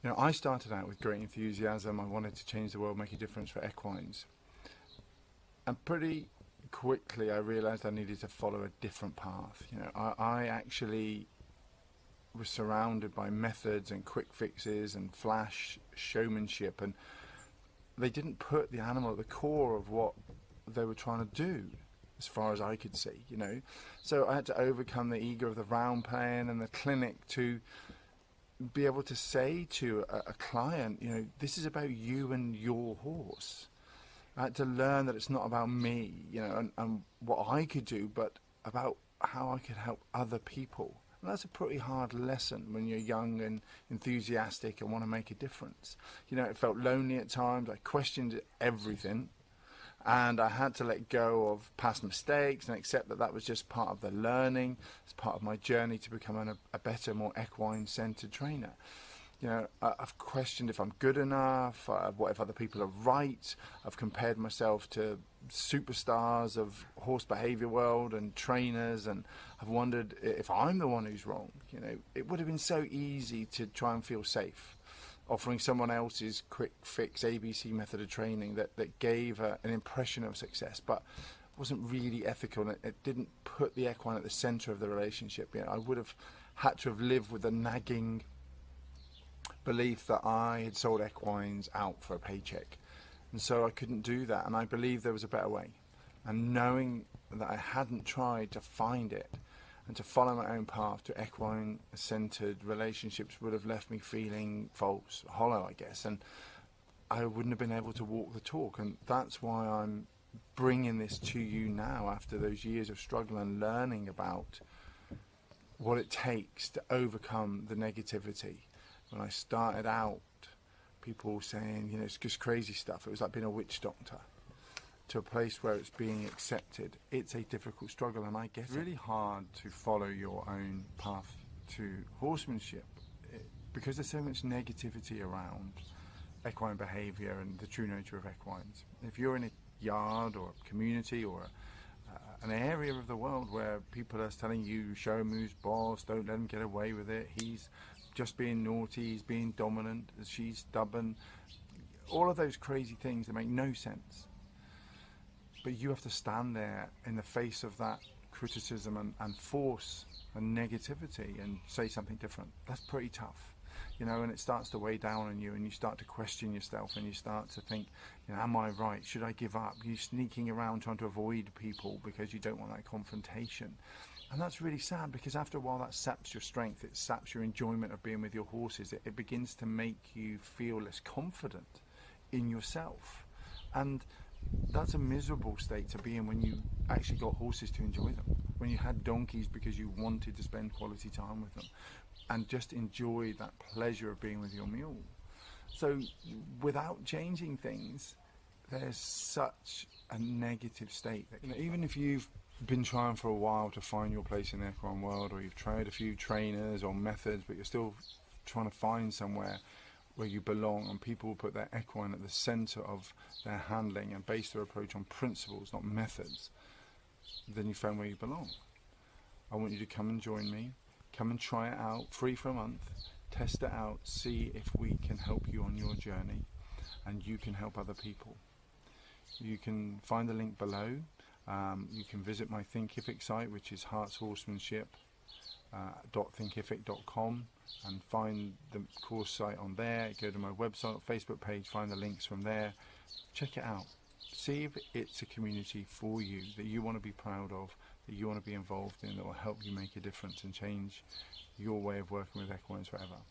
You know, I started out with great enthusiasm. I wanted to change the world, make a difference for equines. And pretty quickly I realized I needed to follow a different path. You know, I actually was surrounded by methods and quick fixes and flash showmanship, and they didn't put the animal at the core of what they were trying to do, as far as I could see, you know. So I had to overcome the ego of the round pen and the clinic to be able to say to a client, you know, this is about you and your horse. I had to learn that it's not about me, you know, and what I could do, but about how I could help other people. And that's a pretty hard lesson when you're young and enthusiastic and want to make a difference. You know, it felt lonely at times. I questioned everything. And I had to let go of past mistakes and accept that that was just part of the learning. It's part of my journey to become a better, more equine-centred trainer. You know, I've questioned if I'm good enough, what if other people are right. I've compared myself to superstars of horse behaviour world and trainers, and I've wondered if I'm the one who's wrong. You know, it would have been so easy to try and feel safe, offering someone else's quick fix ABC method of training that gave an impression of success, but wasn't really ethical, and it didn't put the equine at the centre of the relationship. You know, I would have had to have lived with a nagging belief that I had sold equines out for a paycheck, and so I couldn't do that, and I believed there was a better way. And knowing that I hadn't tried to find it and to follow my own path to equine-centred relationships would have left me feeling false, hollow, I guess, and I wouldn't have been able to walk the talk. And that's why I'm bringing this to you now, after those years of struggle and learning about what it takes to overcome the negativity. When I started out, people saying, you know, it's just crazy stuff. It was like being a witch doctor. To a place where it's being accepted, it's a difficult struggle, and I get it. It's really hard to follow your own path to horsemanship because there's so much negativity around equine behaviour and the true nature of equines. If you're in a yard or a community or an area of the world where people are telling you, show him who's boss, don't let him get away with it, he's just being naughty, he's being dominant, she's stubborn, all of those crazy things that make no sense. But you have to stand there in the face of that criticism and force and negativity and say something different. That's pretty tough, you know, and it starts to weigh down on you, and you start to question yourself, and you start to think, you know, am I right? Should I give up? You're sneaking around trying to avoid people because you don't want that confrontation. And that's really sad, because after a while that saps your strength, it saps your enjoyment of being with your horses. It begins to make you feel less confident in yourself. And that's a miserable state to be in when you actually got horses to enjoy them, when you had donkeys because you wanted to spend quality time with them and just enjoy that pleasure of being with your mule. So without changing things, there's such a negative state that, you know, even if you've been trying for a while to find your place in the equine world, or you've tried a few trainers or methods, but you're still trying to find somewhere where you belong, and people will put their equine at the centre of their handling and base their approach on principles, not methods, then you found where you belong. I want you to come and join me, come and try it out, free for a month, test it out, see if we can help you on your journey, and you can help other people. You can find the link below. You can visit my Thinkific site, which is heartshorsemanship.thinkific.com, and find the course site on there. Go to my website, Facebook page, find the links from there. Check it out. See if it's a community for you that you want to be proud of, that you want to be involved in, that will help you make a difference and change your way of working with equines forever.